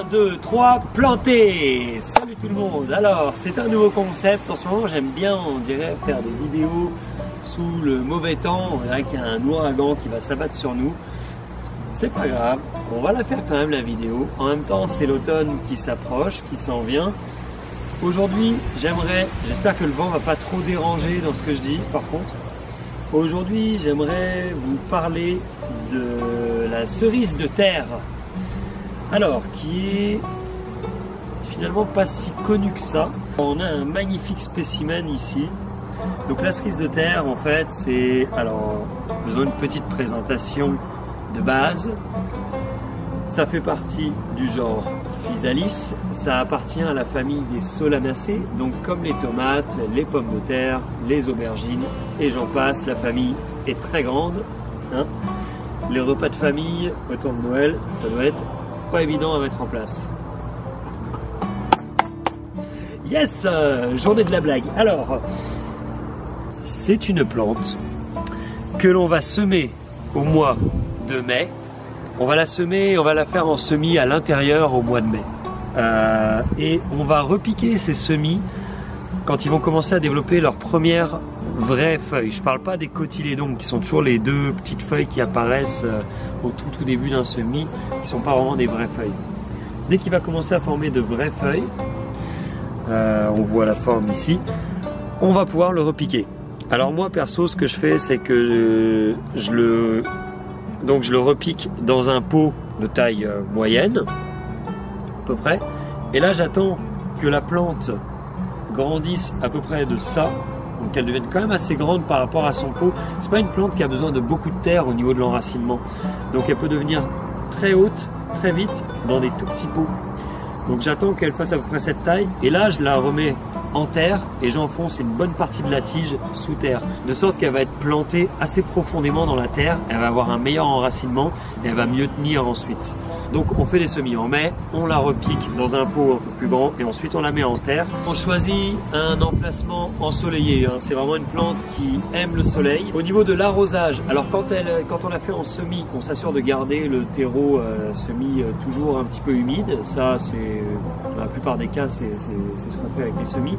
2, 3, planter. Salut tout le monde. Alors, c'est un nouveau concept. En ce moment, j'aime bien, on dirait, faire des vidéos sous le mauvais temps. On dirait qu'il y a un ouragan qui va s'abattre sur nous. C'est pas grave, on va la faire quand même la vidéo. En même temps, c'est l'automne qui s'approche, qui s'en vient. Aujourd'hui, j'espère que le vent va pas trop déranger dans ce que je dis. Par contre, aujourd'hui, j'aimerais vous parler de la cerise de terre. Alors, qui est finalement pas si connue que ça. On a un magnifique spécimen ici. Donc la cerise de terre, en fait, c'est... Alors, faisons une petite présentation de base. Ça fait partie du genre Physalis. Ça appartient à la famille des Solanacées. Donc comme les tomates, les pommes de terre, les aubergines et j'en passe, la famille est très grande. Hein. Les repas de famille au temps de Noël, ça doit être pas évident à mettre en place. Yes, journée de la blague. Alors, c'est une plante que l'on va semer au mois de mai. On va la semer, on va la faire en semis à l'intérieur au mois de mai. Et on va repiquer ces semis quand ils vont commencer à développer leurs premières vraies feuilles. Je ne parle pas des cotylédons qui sont toujours les deux petites feuilles qui apparaissent au tout début d'un semis, qui ne sont pas vraiment des vraies feuilles. Dès qu'il va commencer à former de vraies feuilles, on voit la forme ici, on va pouvoir le repiquer. Alors moi perso, ce que je fais, c'est que je le repique dans un pot de taille moyenne, à peu près. Et là, j'attends que la plante grandisse à peu près de ça, donc qu'elle devienne quand même assez grande par rapport à son pot. C'est pas une plante qui a besoin de beaucoup de terre au niveau de l'enracinement, donc elle peut devenir très haute, très vite, dans des tout petits pots. Donc j'attends qu'elle fasse à peu près cette taille, et là je la remets en terre et j'enfonce une bonne partie de la tige sous terre, de sorte qu'elle va être plantée assez profondément dans la terre, elle va avoir un meilleur enracinement et elle va mieux tenir ensuite. Donc on fait les semis en mai, on la repique dans un pot un peu plus grand et ensuite on la met en terre. On choisit un emplacement ensoleillé, hein. C'est vraiment une plante qui aime le soleil. Au niveau de l'arrosage, alors quand on la fait en semis, on s'assure de garder le terreau semis toujours un petit peu humide. Ça, c'est dans la plupart des cas, c'est ce qu'on fait avec les semis.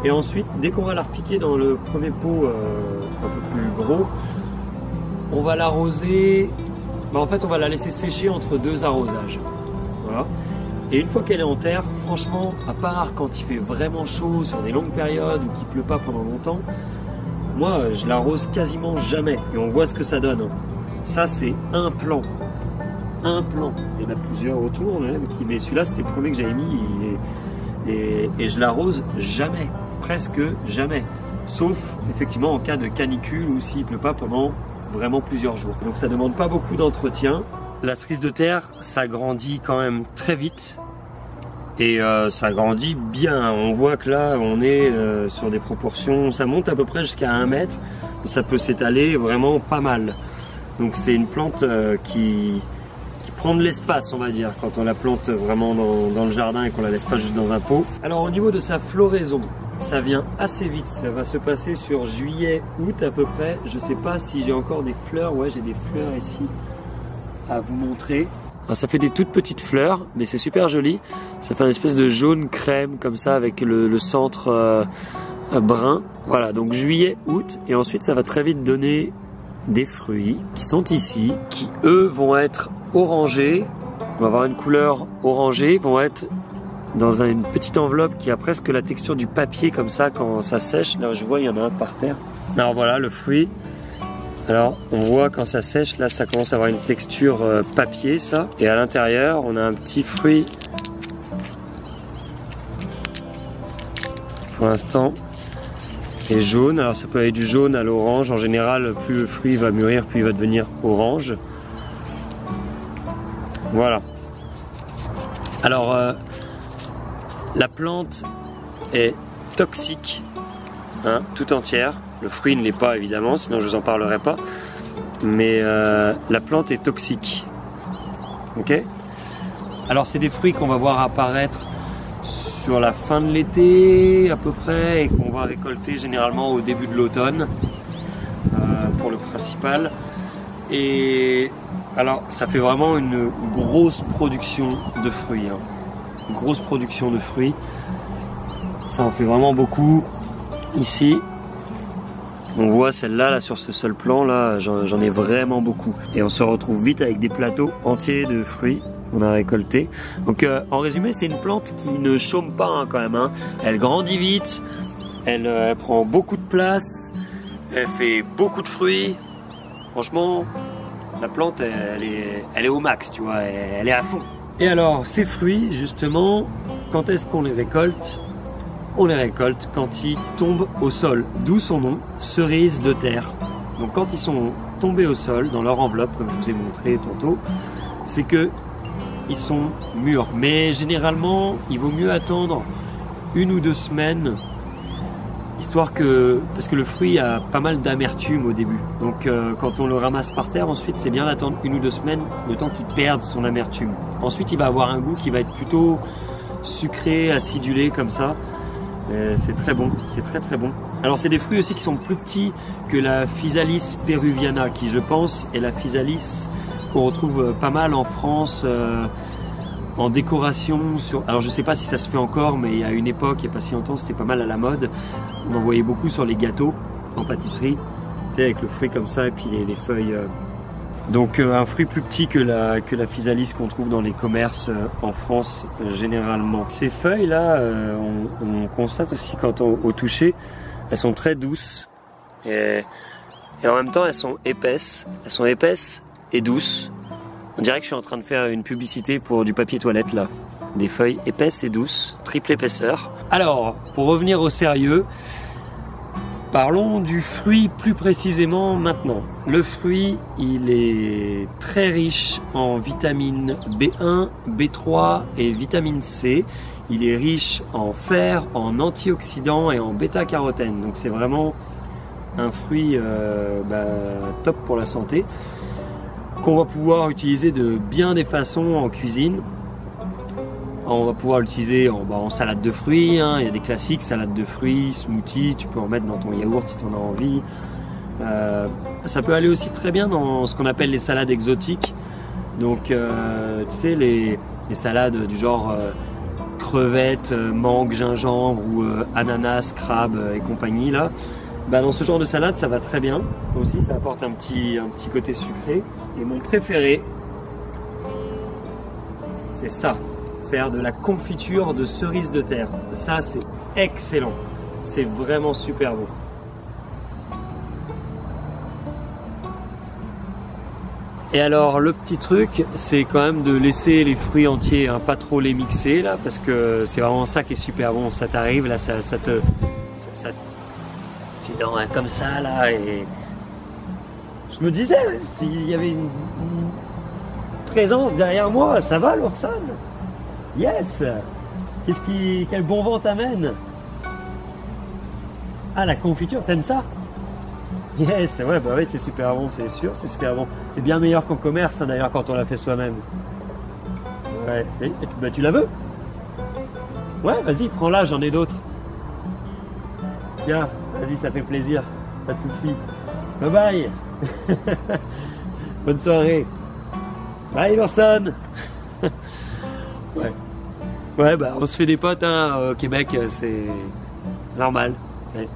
Et ensuite, dès qu'on va la repiquer dans le premier pot un peu plus gros, on va l'arroser. En fait, on va la laisser sécher entre deux arrosages. Voilà. Et une fois qu'elle est en terre, franchement, à part quand il fait vraiment chaud sur des longues périodes ou qu'il pleut pas pendant longtemps, moi, je l'arrose quasiment jamais. Et on voit ce que ça donne. Ça, c'est un plant. Un plant. Il y en a plusieurs autour, mais celui-là, c'était le premier que j'avais mis. Et je l'arrose jamais. Presque jamais. Sauf, effectivement, en cas de canicule ou s'il pleut pas pendant vraiment plusieurs jours. Donc ça demande pas beaucoup d'entretien. La cerise de terre, ça grandit quand même très vite et ça grandit bien. On voit que là on est sur des proportions, ça monte à peu près jusqu'à 1 mètre, mais ça peut s'étaler vraiment pas mal. Donc c'est une plante qui prend de l'espace, on va dire, quand on la plante vraiment dans le jardin et qu'on la laisse pas juste dans un pot. Alors au niveau de sa floraison, ça vient assez vite, ça va se passer sur juillet, août à peu près. Je sais pas si j'ai encore des fleurs, ouais j'ai des fleurs ici à vous montrer. Alors, ça fait des toutes petites fleurs, mais c'est super joli. Ça fait une espèce de jaune crème comme ça avec le centre brun. Voilà, donc juillet, août, et ensuite ça va très vite donner des fruits qui sont ici, qui eux vont être orangés. On va avoir une couleur orangée, vont être dans une petite enveloppe qui a presque la texture du papier comme ça quand ça sèche. Là je vois il y en a un par terre. Alors voilà le fruit. Alors on voit quand ça sèche, là ça commence à avoir une texture papier ça. Et à l'intérieur on a un petit fruit. Pour l'instant est jaune. Alors ça peut aller du jaune à l'orange. En général plus le fruit va mûrir plus il va devenir orange. Voilà. Alors la plante est toxique, hein, tout entière. Le fruit ne l'est pas évidemment, sinon je vous en parlerai pas. Mais la plante est toxique. Ok. Alors c'est des fruits qu'on va voir apparaître sur la fin de l'été à peu près et qu'on va récolter généralement au début de l'automne pour le principal. Et alors ça fait vraiment une grosse production de fruits, hein. grosse production de fruits. Ça en fait vraiment beaucoup. Ici, on voit celle-là là, sur ce seul plan, là, j'en ai vraiment beaucoup. Et on se retrouve vite avec des plateaux entiers de fruits qu'on a récoltés. Donc en résumé, c'est une plante qui ne chôme pas hein, quand même. Hein. Elle grandit vite, elle prend beaucoup de place, elle fait beaucoup de fruits. Franchement, la plante, elle est au max, tu vois, elle est à fond. Et alors, ces fruits, justement, quand est-ce qu'on les récolte ? On les récolte quand ils tombent au sol, d'où son nom, cerise de terre. Donc quand ils sont tombés au sol, dans leur enveloppe, comme je vous ai montré tantôt, c'est que ils sont mûrs. Mais généralement, il vaut mieux attendre 1 ou 2 semaines, histoire que, parce que le fruit a pas mal d'amertume au début. Donc quand on le ramasse par terre, ensuite c'est bien d'attendre 1 ou 2 semaines, le temps qu'il perde son amertume. Ensuite, il va avoir un goût qui va être plutôt sucré, acidulé comme ça. C'est très bon, c'est très très bon. Alors c'est des fruits aussi qui sont plus petits que la Physalis peruviana, qui je pense est la Physalis qu'on retrouve pas mal en France en décoration. Alors je sais pas si ça se fait encore, mais il y a une époque, il n'y a pas si longtemps, c'était pas mal à la mode. On en voyait beaucoup sur les gâteaux en pâtisserie, tu sais, avec le fruit comme ça et puis les feuilles. Donc un fruit plus petit que la Physalis qu'on trouve dans les commerces en France généralement. Ces feuilles là, on constate aussi quand au toucher, elles sont très douces et en même temps elles sont épaisses. Elles sont épaisses et douces. On dirait que je suis en train de faire une publicité pour du papier toilette là. Des feuilles épaisses et douces, triple épaisseur. Alors, pour revenir au sérieux, parlons du fruit plus précisément maintenant. Le fruit, il est très riche en vitamine B1, B3 et vitamine C. Il est riche en fer, en antioxydants et en bêta-carotène. Donc c'est vraiment un fruit top pour la santé, qu'on va pouvoir utiliser de bien des façons en cuisine. On va pouvoir l'utiliser en salade de fruits, hein. Il y a des classiques, salade de fruits, smoothie, tu peux en mettre dans ton yaourt si tu en as envie. Ça peut aller aussi très bien dans ce qu'on appelle les salades exotiques. Donc tu sais, les salades du genre crevettes, mangue, gingembre ou ananas, crabe et compagnie là. Dans ce genre de salade, ça va très bien. Aussi, ça apporte un petit côté sucré. Et mon préféré, c'est ça. Faire de la confiture de cerise de terre. Ça, c'est excellent. C'est vraiment super bon. Et alors, le petit truc, c'est quand même de laisser les fruits entiers, hein, pas trop les mixer là, parce que c'est vraiment ça qui est super bon. Ça t'arrive là, c'est comme ça là, et je me disais, s'il y avait une présence derrière moi, ça va l'Orson? Yes! Quel bon vent t'amène? Ah, la confiture, t'aimes ça? Yes, ouais, bah oui, c'est super bon, c'est sûr, c'est super bon. C'est bien meilleur qu'au commerce, hein, d'ailleurs, quand on l'a fait soi-même. Ouais, tu la veux? Ouais, vas-y, prends-la, j'en ai d'autres. Tiens, vas-y, ça fait plaisir, pas de soucis. Bye bye! Bonne soirée! Bye, Lawson! Ouais. Ouais, on se fait des potes hein, au Québec, c'est normal. C'est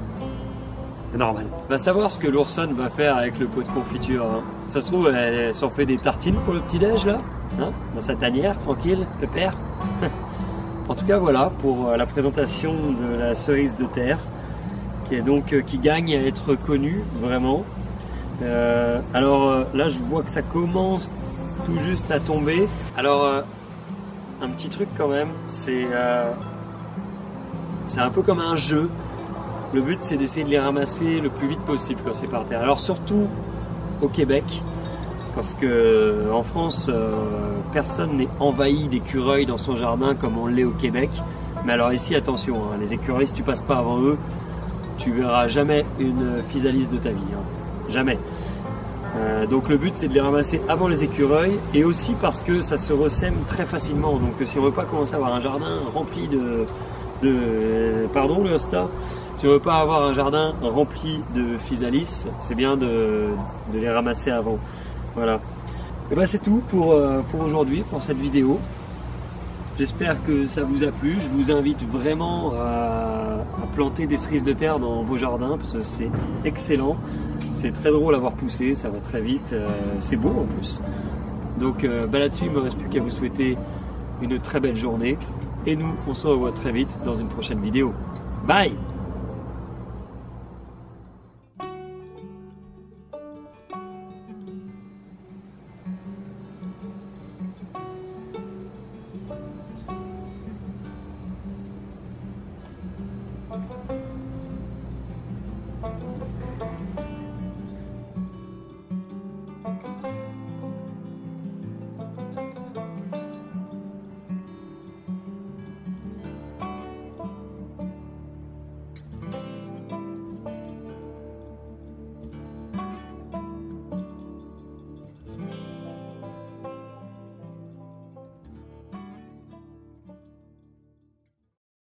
normal. On va savoir ce que l'Ourson va faire avec le pot de confiture. Hein. Ça se trouve, elle s'en fait des tartines pour le petit-déj là, hein, dans sa tanière, tranquille, pépère. En tout cas, voilà pour la présentation de la cerise de terre, qui gagne à être connue vraiment. Alors là, je vois que ça commence tout juste à tomber. Alors un petit truc quand même, c'est un peu comme un jeu. Le but c'est d'essayer de les ramasser le plus vite possible quand c'est par terre. Alors surtout au Québec, parce que en France, personne n'est envahi d'écureuils dans son jardin comme on l'est au Québec. Mais alors ici, attention, hein, les écureuils, si tu passes pas avant eux, tu verras jamais une Physalis de ta vie, hein. Jamais. Donc le but c'est de les ramasser avant les écureuils, et aussi parce que ça se ressème très facilement. Donc si on veut pas commencer à avoir un jardin rempli pardon le Insta, si on veut pas avoir un jardin rempli de Physalis, c'est bien de les ramasser avant. Voilà. Et c'est tout pour aujourd'hui, pour cette vidéo. J'espère que ça vous a plu. Je vous invite vraiment à planter des cerises de terre dans vos jardins parce que c'est excellent. C'est très drôle à voir pousser, ça va très vite, c'est beau en plus. Donc là-dessus, il ne me reste plus qu'à vous souhaiter une très belle journée. Et nous, on se revoit très vite dans une prochaine vidéo. Bye!